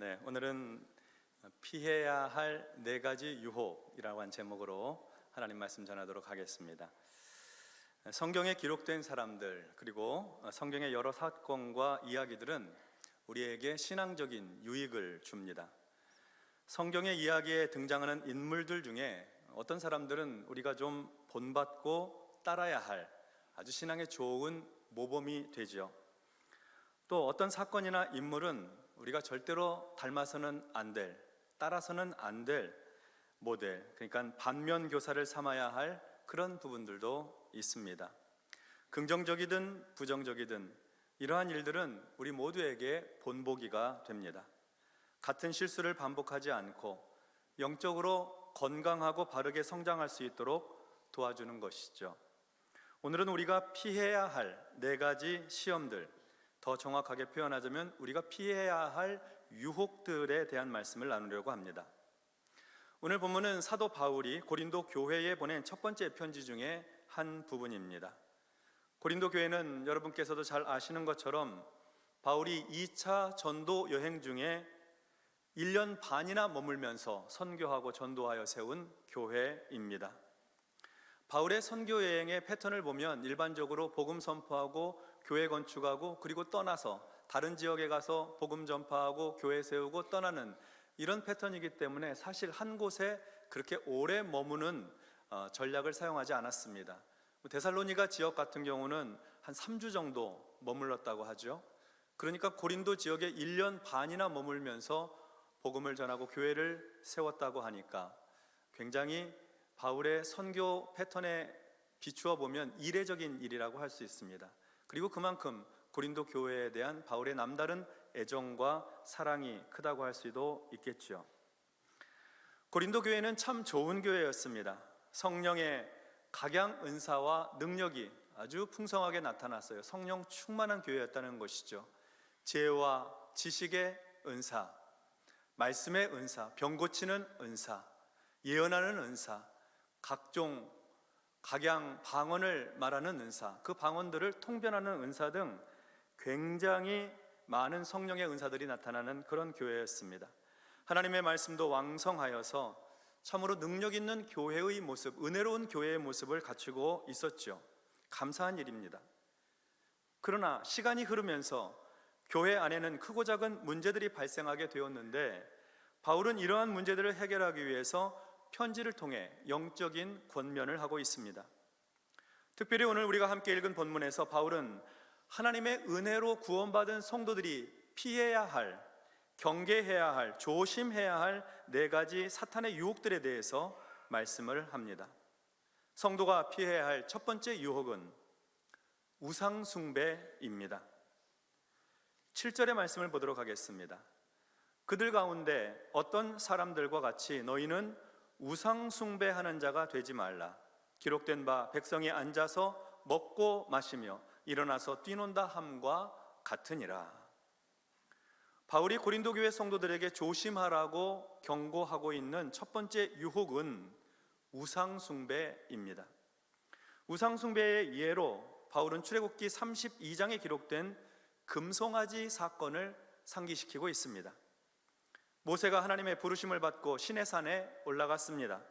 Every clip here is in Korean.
네, 오늘은 피해야 할 네 가지 유혹이라고 한 제목으로 하나님 말씀 전하도록 하겠습니다. 성경에 기록된 사람들 그리고 성경의 여러 사건과 이야기들은 우리에게 신앙적인 유익을 줍니다. 성경의 이야기에 등장하는 인물들 중에 어떤 사람들은 우리가 좀 본받고 따라야 할 아주 신앙에 좋은 모범이 되죠. 또 어떤 사건이나 인물은 우리가 절대로 닮아서는 안 될, 따라서는 안 될 모델, 그러니까 반면 교사를 삼아야 할 그런 부분들도 있습니다. 긍정적이든 부정적이든 이러한 일들은 우리 모두에게 본보기가 됩니다. 같은 실수를 반복하지 않고 영적으로 건강하고 바르게 성장할 수 있도록 도와주는 것이죠. 오늘은 우리가 피해야 할 네 가지 시험들, 더 정확하게 표현하자면 우리가 피해야 할 유혹들에 대한 말씀을 나누려고 합니다. 오늘 본문은 사도 바울이 고린도 교회에 보낸 첫 번째 편지 중에 한 부분입니다. 고린도 교회는 여러분께서도 잘 아시는 것처럼 바울이 2차 전도 여행 중에 1년 반이나 머물면서 선교하고 전도하여 세운 교회입니다. 바울의 선교 여행의 패턴을 보면 일반적으로 복음 선포하고 교회 건축하고 그리고 떠나서 다른 지역에 가서 복음 전파하고 교회 세우고 떠나는 이런 패턴이기 때문에 사실 한 곳에 그렇게 오래 머무는 전략을 사용하지 않았습니다. 데살로니가 지역 같은 경우는 한 3주 정도 머물렀다고 하죠. 그러니까 고린도 지역에 1년 반이나 머물면서 복음을 전하고 교회를 세웠다고 하니까 굉장히 바울의 선교 패턴에 비추어 보면 이례적인 일이라고 할 수 있습니다. 그리고 그만큼 고린도 교회에 대한 바울의 남다른 애정과 사랑이 크다고 할 수도 있겠죠. 고린도 교회는 참 좋은 교회였습니다. 성령의 각양 은사와 능력이 아주 풍성하게 나타났어요. 성령 충만한 교회였다는 것이죠. 지혜와 지식의 은사, 말씀의 은사, 병 고치는 은사, 예언하는 은사, 각종 각양 방언을 말하는 은사, 그 방언들을 통변하는 은사 등 굉장히 많은 성령의 은사들이 나타나는 그런 교회였습니다. 하나님의 말씀도 왕성하여서 참으로 능력 있는 교회의 모습, 은혜로운 교회의 모습을 갖추고 있었죠. 감사한 일입니다. 그러나 시간이 흐르면서 교회 안에는 크고 작은 문제들이 발생하게 되었는데 바울은 이러한 문제들을 해결하기 위해서 편지를 통해 영적인 권면을 하고 있습니다. 특별히 오늘 우리가 함께 읽은 본문에서 바울은 하나님의 은혜로 구원받은 성도들이 피해야 할, 경계해야 할, 조심해야 할 네 가지 사탄의 유혹들에 대해서 말씀을 합니다. 성도가 피해야 할 첫 번째 유혹은 우상숭배입니다. 7절의 말씀을 보도록 하겠습니다. 그들 가운데 어떤 사람들과 같이 너희는 우상숭배하는 자가 되지 말라. 기록된 바 백성이 앉아서 먹고 마시며 일어나서 뛰논다 함과 같으니라. 바울이 고린도 교회 성도들에게 조심하라고 경고하고 있는 첫 번째 유혹은 우상숭배입니다. 우상숭배의 예로 바울은 출애굽기 32장에 기록된 금송아지 사건을 상기시키고 있습니다. 모세가 하나님의 부르심을 받고 시내산에 올라갔습니다.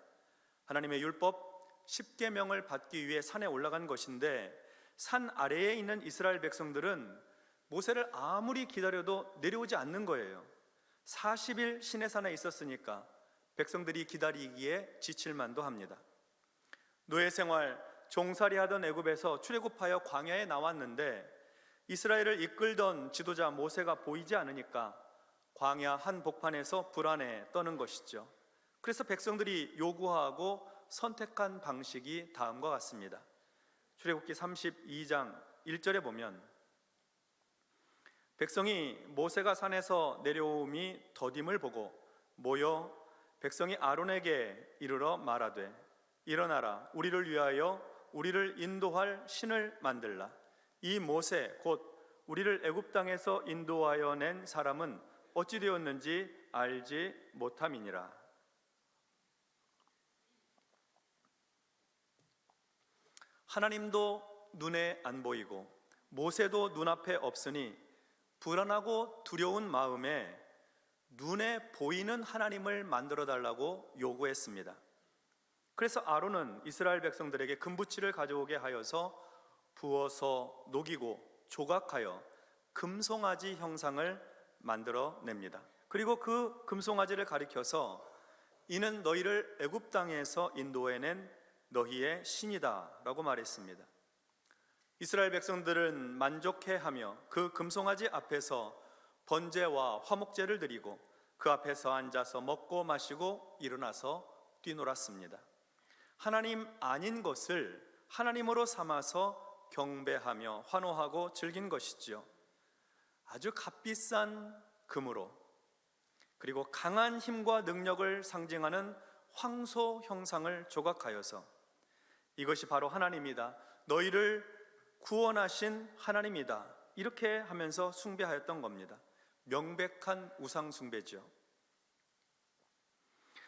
하나님의 율법 10계명을 받기 위해 산에 올라간 것인데 산 아래에 있는 이스라엘 백성들은 모세를 아무리 기다려도 내려오지 않는 거예요. 40일 시내산에 있었으니까 백성들이 기다리기에 지칠만도 합니다. 노예 생활, 종살이 하던 애굽에서 출애굽하여 광야에 나왔는데 이스라엘을 이끌던 지도자 모세가 보이지 않으니까 광야 한 복판에서 불안에 떠는 것이죠. 그래서 백성들이 요구하고 선택한 방식이 다음과 같습니다. 출애굽기 32장 1절에 보면 백성이 모세가 산에서 내려옴이 더딤을 보고 모여 백성이 아론에게 이르러 말하되 일어나라 우리를 위하여 우리를 인도할 신을 만들라. 이 모세 곧 우리를 애굽 땅에서 인도하여 낸 사람은 어찌 되었는지 알지 못함이니라. 하나님도 눈에 안 보이고 모세도 눈앞에 없으니 불안하고 두려운 마음에 눈에 보이는 하나님을 만들어 달라고 요구했습니다. 그래서 아론은 이스라엘 백성들에게 금부치를 가져오게 하여서 부어서 녹이고 조각하여 금송아지 형상을 만들어냅니다. 그리고 그 금송아지를 가리켜서 이는 너희를 애굽 땅에서 인도해낸 너희의 신이다 라고 말했습니다. 이스라엘 백성들은 만족해하며 그 금송아지 앞에서 번제와 화목제를 드리고 그 앞에서 앉아서 먹고 마시고 일어나서 뛰놀았습니다. 하나님 아닌 것을 하나님으로 삼아서 경배하며 환호하고 즐긴 것이지요. 아주 값비싼 금으로, 그리고 강한 힘과 능력을 상징하는 황소 형상을 조각하여서 이것이 바로 하나님이다, 너희를 구원하신 하나님이다, 이렇게 하면서 숭배하였던 겁니다. 명백한 우상 숭배죠.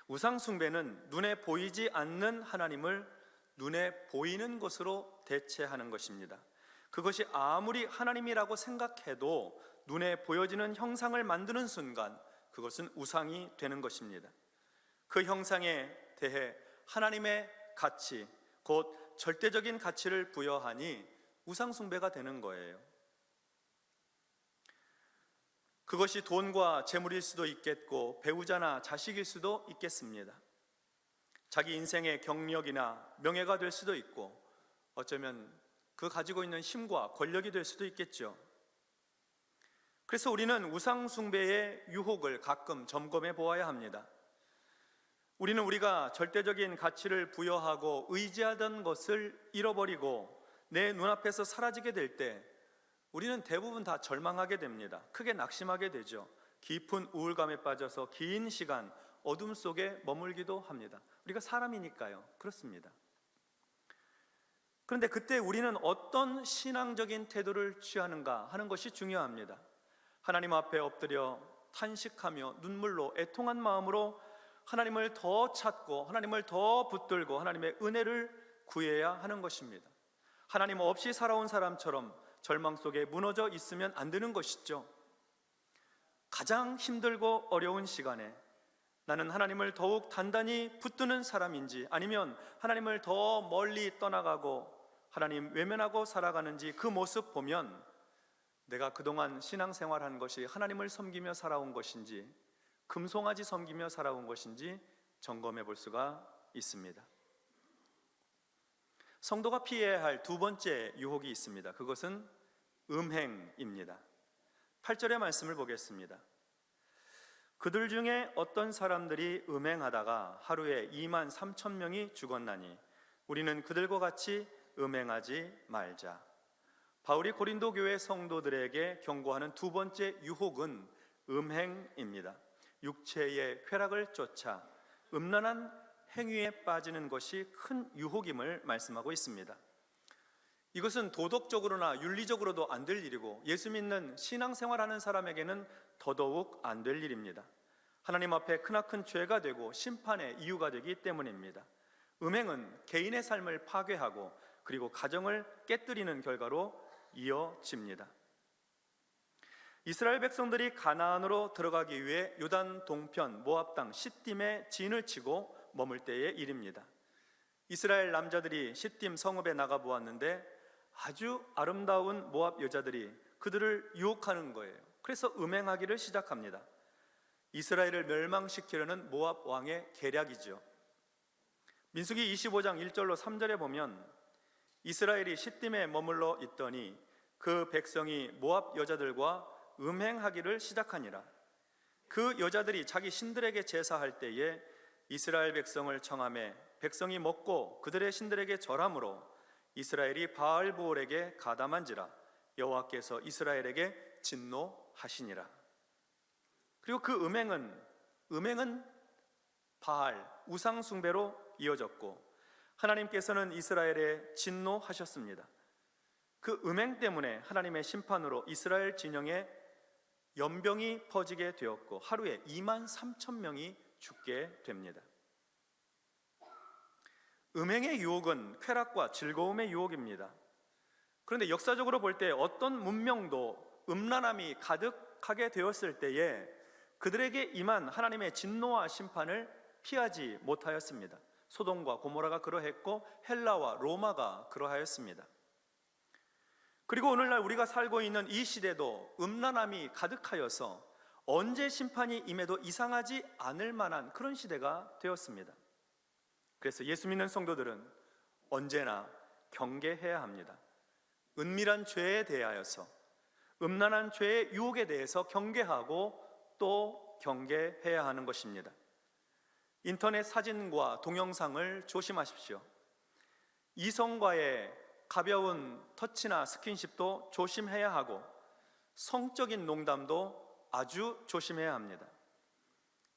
우상 숭배는 눈에 보이지 않는 하나님을 눈에 보이는 것으로 대체하는 것입니다. 그것이 아무리 하나님이라고 생각해도 눈에 보여지는 형상을 만드는 순간 그것은 우상이 되는 것입니다. 그 형상에 대해 하나님의 가치, 곧 절대적인 가치를 부여하니 우상 숭배가 되는 거예요. 그것이 돈과 재물일 수도 있겠고 배우자나 자식일 수도 있겠습니다. 자기 인생의 경력이나 명예가 될 수도 있고 어쩌면 그 가지고 있는 힘과 권력이 될 수도 있겠죠. 그래서 우리는 우상 숭배의 유혹을 가끔 점검해 보아야 합니다. 우리는 우리가 절대적인 가치를 부여하고 의지하던 것을 잃어버리고 내 눈앞에서 사라지게 될 때 우리는 대부분 다 절망하게 됩니다. 크게 낙심하게 되죠. 깊은 우울감에 빠져서 긴 시간 어둠 속에 머물기도 합니다. 우리가 사람이니까요. 그렇습니다. 그런데 그때 우리는 어떤 신앙적인 태도를 취하는가 하는 것이 중요합니다. 하나님 앞에 엎드려 탄식하며 눈물로 애통한 마음으로 하나님을 더 찾고 하나님을 더 붙들고 하나님의 은혜를 구해야 하는 것입니다. 하나님 없이 살아온 사람처럼 절망 속에 무너져 있으면 안 되는 것이죠. 가장 힘들고 어려운 시간에 나는 하나님을 더욱 단단히 붙드는 사람인지 아니면 하나님을 더 멀리 떠나가고 하나님 외면하고 살아가는지 그 모습 보면 내가 그동안 신앙생활한 것이 하나님을 섬기며 살아온 것인지 금송아지 섬기며 살아온 것인지 점검해 볼 수가 있습니다. 성도가 피해야 할 두 번째 유혹이 있습니다. 그것은 음행입니다. 8절의 말씀을 보겠습니다. 그들 중에 어떤 사람들이 음행하다가 하루에 2만 3천 명이 죽었나니 우리는 그들과 같이 음행하지 말자. 바울이 고린도 교회 성도들에게 경고하는 두 번째 유혹은 음행입니다. 육체의 쾌락을 쫓아 음란한 행위에 빠지는 것이 큰 유혹임을 말씀하고 있습니다. 이것은 도덕적으로나 윤리적으로도 안 될 일이고 예수 믿는 신앙생활하는 사람에게는 더더욱 안 될 일입니다. 하나님 앞에 크나큰 죄가 되고 심판의 이유가 되기 때문입니다. 음행은 개인의 삶을 파괴하고 그리고 가정을 깨뜨리는 결과로 이어집니다. 이스라엘 백성들이 가나안으로 들어가기 위해 요단 동편 모압 땅 시딤에 진을 치고 머물 때의 일입니다. 이스라엘 남자들이 시딤 성읍에 나가 보았는데 아주 아름다운 모압 여자들이 그들을 유혹하는 거예요. 그래서 음행하기를 시작합니다. 이스라엘을 멸망시키려는 모압 왕의 계략이죠. 민수기 25장 1절로 3절에 보면 이스라엘이 시딤에 머물러 있더니 그 백성이 모압 여자들과 음행하기를 시작하니라. 그 여자들이 자기 신들에게 제사할 때에 이스라엘 백성을 청하매 백성이 먹고 그들의 신들에게 절함으로 이스라엘이 바알보올에게 가담한지라 여호와께서 이스라엘에게 진노하시니라. 그리고 그 음행은 바알 우상 숭배로 이어졌고 하나님께서는 이스라엘에 진노하셨습니다. 그 음행 때문에 하나님의 심판으로 이스라엘 진영에 연병이 퍼지게 되었고 하루에 2만 3천 명이 죽게 됩니다. 음행의 유혹은 쾌락과 즐거움의 유혹입니다. 그런데 역사적으로 볼 때 어떤 문명도 음란함이 가득하게 되었을 때에 그들에게 임한 하나님의 진노와 심판을 피하지 못하였습니다. 소돔과 고모라가 그러했고 헬라와 로마가 그러하였습니다. 그리고 오늘날 우리가 살고 있는 이 시대도 음란함이 가득하여서 언제 심판이 임해도 이상하지 않을 만한 그런 시대가 되었습니다. 그래서 예수 믿는 성도들은 언제나 경계해야 합니다. 은밀한 죄에 대하여서, 음란한 죄의 유혹에 대해서 경계하고 또 경계해야 하는 것입니다. 인터넷 사진과 동영상을 조심하십시오. 이성과의 가벼운 터치나 스킨십도 조심해야 하고 성적인 농담도 아주 조심해야 합니다.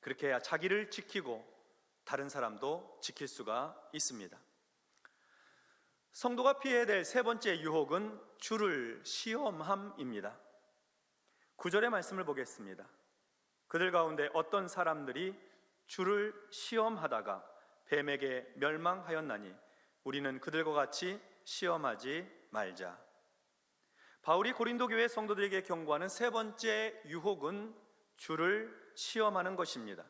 그렇게 해야 자기를 지키고 다른 사람도 지킬 수가 있습니다. 성도가 피해야 될 세 번째 유혹은 주를 시험함입니다. 9절의 말씀을 보겠습니다. 그들 가운데 어떤 사람들이 주를 시험하다가 뱀에게 멸망하였나니 우리는 그들과 같이 시험하지 말자. 바울이 고린도 교회 성도들에게 경고하는 세 번째 유혹은 주를 시험하는 것입니다.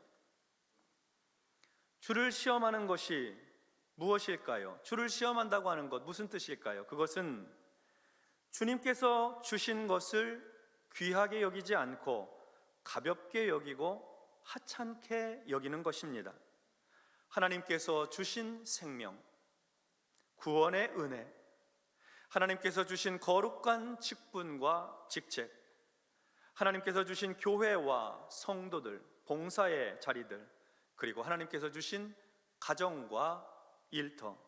주를 시험하는 것이 무엇일까요? 주를 시험한다고 하는 것 무슨 뜻일까요? 그것은 주님께서 주신 것을 귀하게 여기지 않고 가볍게 여기고 하찮게 여기는 것입니다. 하나님께서 주신 생명, 구원의 은혜, 하나님께서 주신 거룩한 직분과 직책, 하나님께서 주신 교회와 성도들, 봉사의 자리들, 그리고 하나님께서 주신 가정과 일터,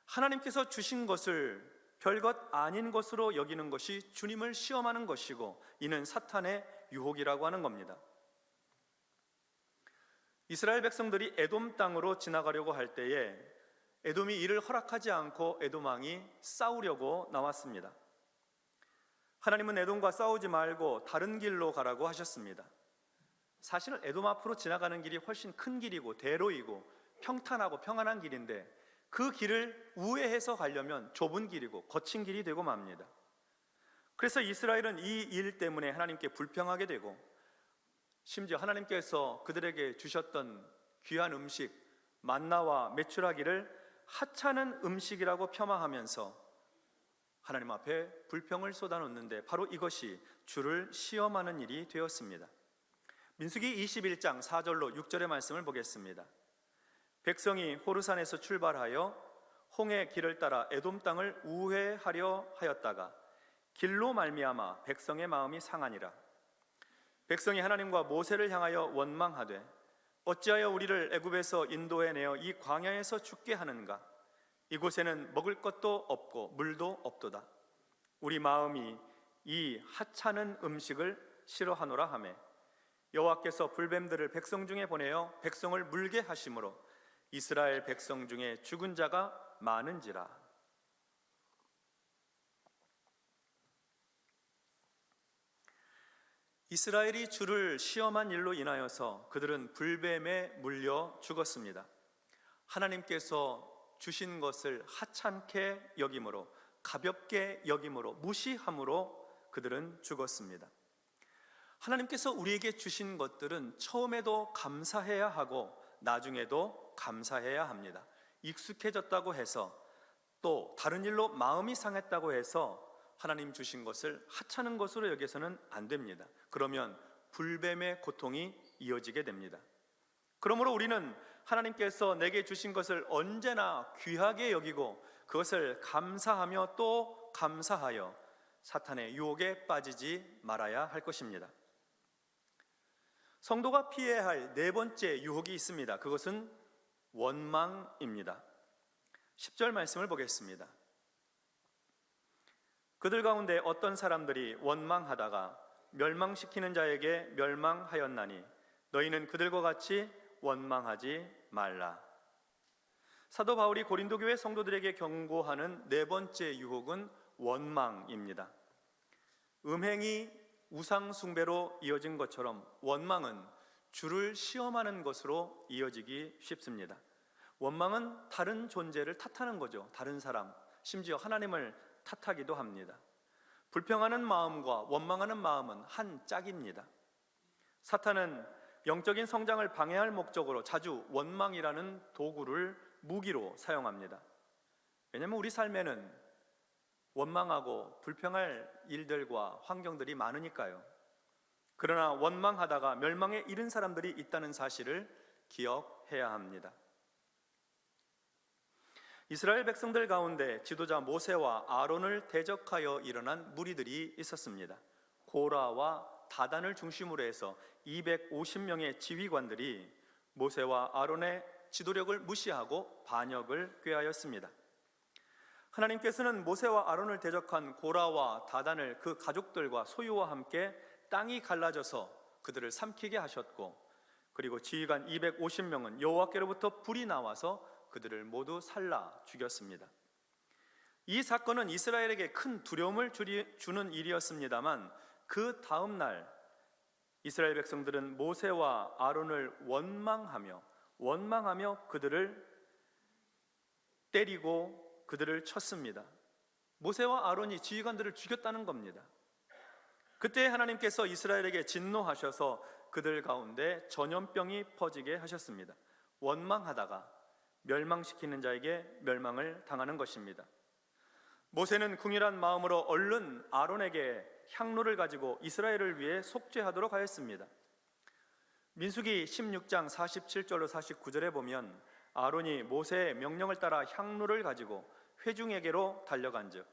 하나님께서 주신 것을 별것 아닌 것으로 여기는 것이 주님을 시험하는 것이고, 이는 사탄의 유혹이라고 하는 겁니다. 이스라엘 백성들이 에돔 땅으로 지나가려고 할 때에 에돔이 이를 허락하지 않고 에돔 왕이 싸우려고 나왔습니다. 하나님은 에돔과 싸우지 말고 다른 길로 가라고 하셨습니다. 사실은 에돔 앞으로 지나가는 길이 훨씬 큰 길이고 대로이고 평탄하고 평안한 길인데 그 길을 우회해서 가려면 좁은 길이고 거친 길이 되고 맙니다. 그래서 이스라엘은 이 일 때문에 하나님께 불평하게 되고, 심지어 하나님께서 그들에게 주셨던 귀한 음식 만나와 메추라기를 하찮은 음식이라고 폄하하면서 하나님 앞에 불평을 쏟아놓는데, 바로 이것이 주를 시험하는 일이 되었습니다. 민수기 21장 4절로 6절의 말씀을 보겠습니다. 백성이 호르산에서 출발하여 홍해 길을 따라 에돔 땅을 우회하려 하였다가 길로 말미암아 백성의 마음이 상하니라. 백성이 하나님과 모세를 향하여 원망하되 어찌하여 우리를 애굽에서 인도해내어 이 광야에서 죽게 하는가? 이곳에는 먹을 것도 없고 물도 없도다. 우리 마음이 이 하찮은 음식을 싫어하노라 하매 여호와께서 불뱀들을 백성 중에 보내어 백성을 물게 하심으로 이스라엘 백성 중에 죽은 자가 많은지라. 이스라엘이 주를 시험한 일로 인하여서 그들은 불뱀에 물려 죽었습니다. 하나님께서 주신 것을 하찮게 여김으로, 가볍게 여김으로, 무시함으로 그들은 죽었습니다. 하나님께서 우리에게 주신 것들은 처음에도 감사해야 하고 나중에도 감사해야 합니다. 익숙해졌다고 해서, 또 다른 일로 마음이 상했다고 해서 하나님 주신 것을 하찮은 것으로 여겨서는 안 됩니다. 그러면 불뱀의 고통이 이어지게 됩니다. 그러므로 우리는 하나님께서 내게 주신 것을 언제나 귀하게 여기고 그것을 감사하며 또 감사하여 사탄의 유혹에 빠지지 말아야 할 것입니다. 성도가 피해야 할 네 번째 유혹이 있습니다. 그것은 원망입니다. 10절 말씀을 보겠습니다. 그들 가운데 어떤 사람들이 원망하다가 멸망시키는 자에게 멸망하였나니 너희는 그들과 같이 원망하지 말라. 사도 바울이 고린도 교회 성도들에게 경고하는 네 번째 유혹은 원망입니다. 음행이 우상 숭배로 이어진 것처럼 원망은 주를 시험하는 것으로 이어지기 쉽습니다. 원망은 다른 존재를 탓하는 거죠. 다른 사람, 심지어 하나님을 탓하기도 합니다. 불평하는 마음과 원망하는 마음은 한 짝입니다. 사탄은 영적인 성장을 방해할 목적으로 자주 원망이라는 도구를 무기로 사용합니다. 왜냐하면 우리 삶에는 원망하고 불평할 일들과 환경들이 많으니까요. 그러나 원망하다가 멸망에 이른 사람들이 있다는 사실을 기억해야 합니다. 이스라엘 백성들 가운데 지도자 모세와 아론을 대적하여 일어난 무리들이 있었습니다. 고라와 다단을 중심으로 해서 250명의 지휘관들이 모세와 아론의 지도력을 무시하고 반역을 꾀하였습니다. 하나님께서는 모세와 아론을 대적한 고라와 다단을 그 가족들과 소유와 함께 땅이 갈라져서 그들을 삼키게 하셨고, 그리고 지휘관 250명은 여호와께로부터 불이 나와서 그들을 모두 살라 죽였습니다. 이 사건은 이스라엘에게 큰 두려움을 주는 일이었습니다만, 그 다음 날 이스라엘 백성들은 모세와 아론을 원망하며 그들을 때리고 그들을 쳤습니다. 모세와 아론이 지휘관들을 죽였다는 겁니다. 그때 하나님께서 이스라엘에게 진노하셔서 그들 가운데 전염병이 퍼지게 하셨습니다. 원망하다가 멸망시키는 자에게 멸망을 당하는 것입니다. 모세는 궁일한 마음으로 얼른 아론에게 향로를 가지고 이스라엘을 위해 속죄하도록 하였습니다. 민수기 16장 47절로 49절에 보면 아론이 모세의 명령을 따라 향로를 가지고 회중에게로 달려간즉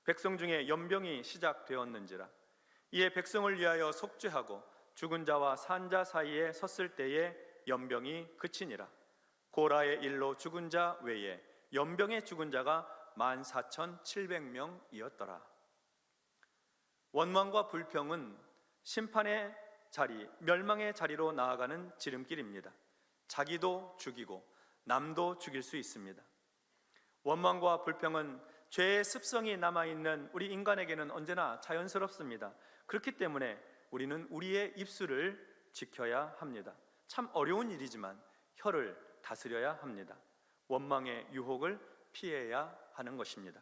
백성 중에 연병이 시작되었는지라. 이에 백성을 위하여 속죄하고 죽은 자와 산 자 사이에 섰을 때에 연병이 그치니라. 고라의 일로 죽은 자 외에 연병에 죽은 자가 14,700명이었더라. 원망과 불평은 심판의 자리, 멸망의 자리로 나아가는 지름길입니다. 자기도 죽이고 남도 죽일 수 있습니다. 원망과 불평은 죄의 습성이 남아있는 우리 인간에게는 언제나 자연스럽습니다. 그렇기 때문에 우리는 우리의 입술을 지켜야 합니다. 참 어려운 일이지만 혀를 다스려야 합니다. 원망의 유혹을 피해야 하는 것입니다.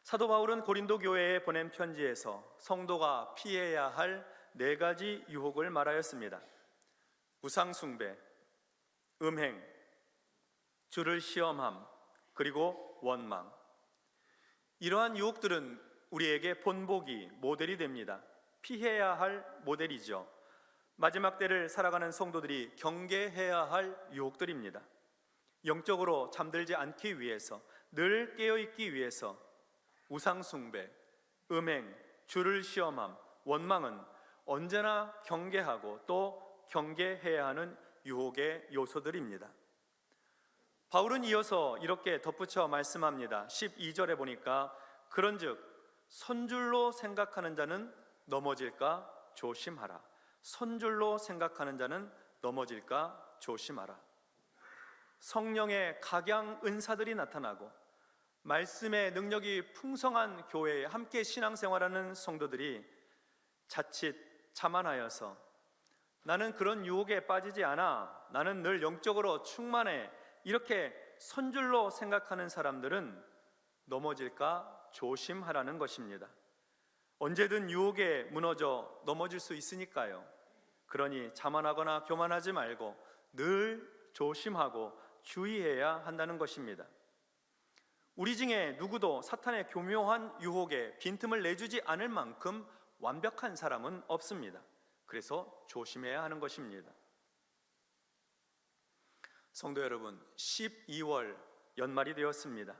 사도 바울은 고린도 교회에 보낸 편지에서 성도가 피해야 할 4가지 유혹을 말하였습니다. 우상숭배, 음행, 주를 시험함, 그리고 원망. 이러한 유혹들은 우리에게 본보기, 모델이 됩니다. 피해야 할 모델이죠. 마지막 때를 살아가는 성도들이 경계해야 할 유혹들입니다. 영적으로 잠들지 않기 위해서, 늘 깨어있기 위해서 우상숭배, 음행, 주를 시험함, 원망은 언제나 경계하고 또 경계해야 하는 유혹의 요소들입니다. 바울은 이어서 이렇게 덧붙여 말씀합니다. 12절에 보니까 그런즉 선줄로 생각하는 자는 넘어질까 조심하라. 선줄로 생각하는 자는 넘어질까 조심하라. 성령의 각양 은사들이 나타나고 말씀의 능력이 풍성한 교회에 함께 신앙생활하는 성도들이 자칫 자만하여서 나는 그런 유혹에 빠지지 않아, 나는 늘 영적으로 충만해, 이렇게 선줄로 생각하는 사람들은 넘어질까 조심하라는 것입니다. 언제든 유혹에 무너져 넘어질 수 있으니까요. 그러니 자만하거나 교만하지 말고 늘 조심하고 주의해야 한다는 것입니다. 우리 중에 누구도 사탄의 교묘한 유혹에 빈틈을 내주지 않을 만큼 완벽한 사람은 없습니다. 그래서 조심해야 하는 것입니다. 성도 여러분, 12월 연말이 되었습니다.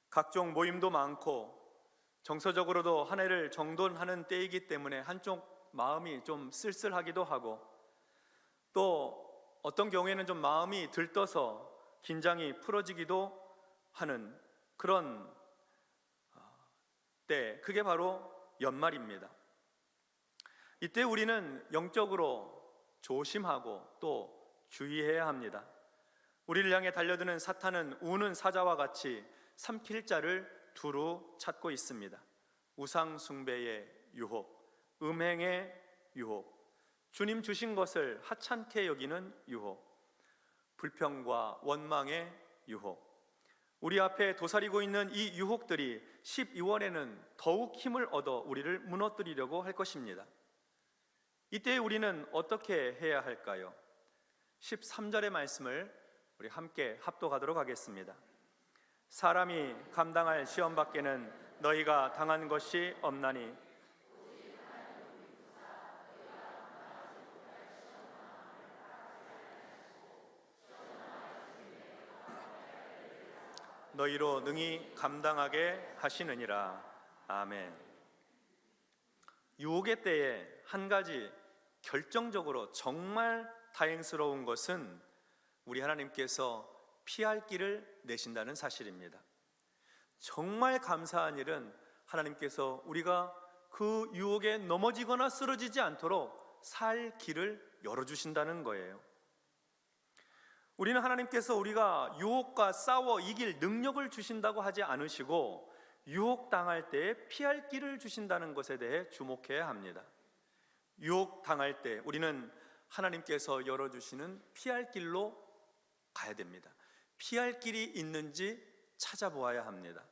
각종 모임도 많고 정서적으로도 한 해를 정돈하는 때이기 때문에 한쪽 마음이 좀 쓸쓸하기도 하고, 또 어떤 경우에는 좀 마음이 들떠서 긴장이 풀어지기도 하는 그런 때, 그게 바로 연말입니다. 이때 우리는 영적으로 조심하고 또 주의해야 합니다. 우리를 향해 달려드는 사탄은 우는 사자와 같이 삼킬 자를 두루 찾고 있습니다. 우상 숭배의 유혹, 음행의 유혹, 주님 주신 것을 하찮게 여기는 유혹, 불평과 원망의 유혹. 우리 앞에 도사리고 있는 이 유혹들이 12월에는 더욱 힘을 얻어 우리를 무너뜨리려고 할 것입니다. 이때 우리는 어떻게 해야 할까요? 13절의 말씀을 우리 함께 합독하도록 하겠습니다. 사람이 감당할 시험 밖에는 너희가 당한 것이 없나니 너희로 능히 감당하게 하시느니라. 아멘. 유혹의 때에 한 가지 결정적으로 정말 다행스러운 것은 우리 하나님께서 피할 길을 내신다는 사실입니다. 정말 감사한 일은 하나님께서 우리가 그 유혹에 넘어지거나 쓰러지지 않도록 살 길을 열어주신다는 거예요. 우리는 하나님께서 우리가 유혹과 싸워 이길 능력을 주신다고 하지 않으시고 유혹당할 때에 피할 길을 주신다는 것에 대해 주목해야 합니다. 유혹당할 때 우리는 하나님께서 열어주시는 피할 길로 가야 됩니다. 피할 길이 있는지 찾아보아야 합니다.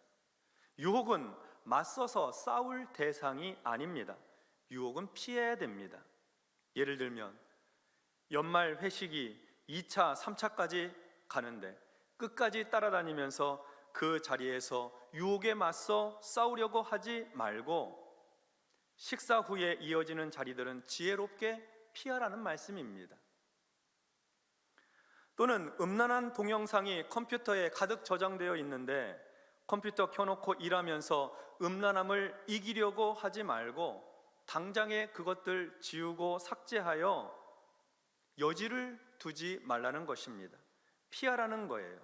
유혹은 맞서서 싸울 대상이 아닙니다. 유혹은 피해야 됩니다. 예를 들면 연말 회식이 2차, 3차까지 가는데 끝까지 따라다니면서 그 자리에서 유혹에 맞서 싸우려고 하지 말고 식사 후에 이어지는 자리들은 지혜롭게 피하라는 말씀입니다. 또는 음란한 동영상이 컴퓨터에 가득 저장되어 있는데 컴퓨터 켜놓고 일하면서 음란함을 이기려고 하지 말고 당장에 그것들 지우고 삭제하여 여지를 두지 말라는 것입니다. 피하라는 거예요.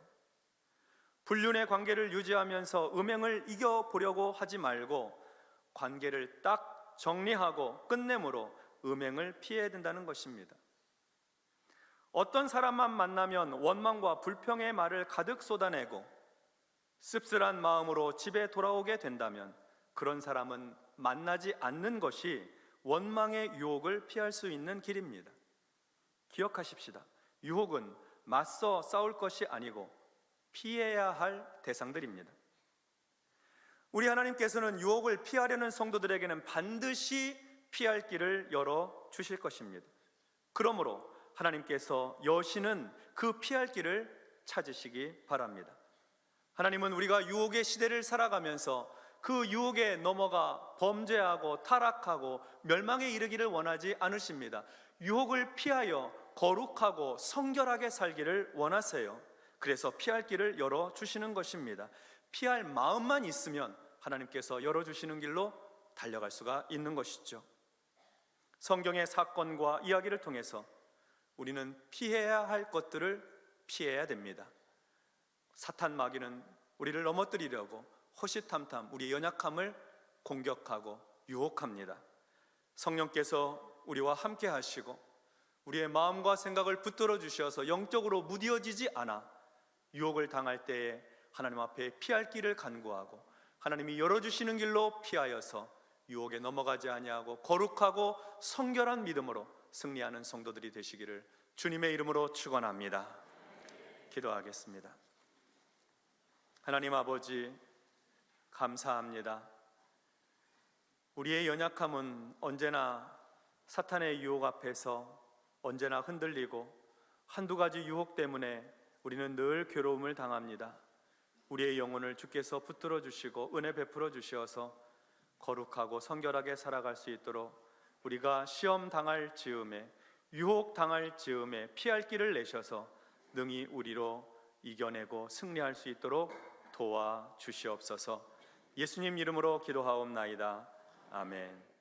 불륜의 관계를 유지하면서 음행을 이겨보려고 하지 말고 관계를 딱 정리하고 끝내므로 음행을 피해야 된다는 것입니다. 어떤 사람만 만나면 원망과 불평의 말을 가득 쏟아내고 씁쓸한 마음으로 집에 돌아오게 된다면 그런 사람은 만나지 않는 것이 원망의 유혹을 피할 수 있는 길입니다. 기억하십시다. 유혹은 맞서 싸울 것이 아니고 피해야 할 대상들입니다. 우리 하나님께서는 유혹을 피하려는 성도들에게는 반드시 피할 길을 열어 주실 것입니다. 그러므로 하나님께서 여시는 그 피할 길을 찾으시기 바랍니다. 하나님은 우리가 유혹의 시대를 살아가면서 그 유혹에 넘어가 범죄하고 타락하고 멸망에 이르기를 원하지 않으십니다. 유혹을 피하여 거룩하고 성결하게 살기를 원하세요. 그래서 피할 길을 열어주시는 것입니다. 피할 마음만 있으면 하나님께서 열어주시는 길로 달려갈 수가 있는 것이죠. 성경의 사건과 이야기를 통해서 우리는 피해야 할 것들을 피해야 됩니다. 사탄 마귀는 우리를 넘어뜨리려고 호시탐탐 우리의 연약함을 공격하고 유혹합니다. 성령께서 우리와 함께 하시고 우리의 마음과 생각을 붙들어 주셔서 영적으로 무뎌지지 않아 유혹을 당할 때에 하나님 앞에 피할 길을 간구하고 하나님이 열어주시는 길로 피하여서 유혹에 넘어가지 아니하고 거룩하고 성결한 믿음으로 승리하는 성도들이 되시기를 주님의 이름으로 축원합니다. 기도하겠습니다. 하나님 아버지, 감사합니다. 우리의 연약함은 언제나 사탄의 유혹 앞에서 언제나 흔들리고 한두 가지 유혹 때문에 우리는 늘 괴로움을 당합니다. 우리의 영혼을 주께서 붙들어 주시고 은혜 베풀어 주셔서 거룩하고 성결하게 살아갈 수 있도록 우리가 시험 당할 즈음에 유혹 당할 즈음에 피할 길을 내셔서 능히 우리로 이겨내고 승리할 수 있도록 도와 주시옵소서. 예수님 이름으로 기도하옵나이다. 아멘.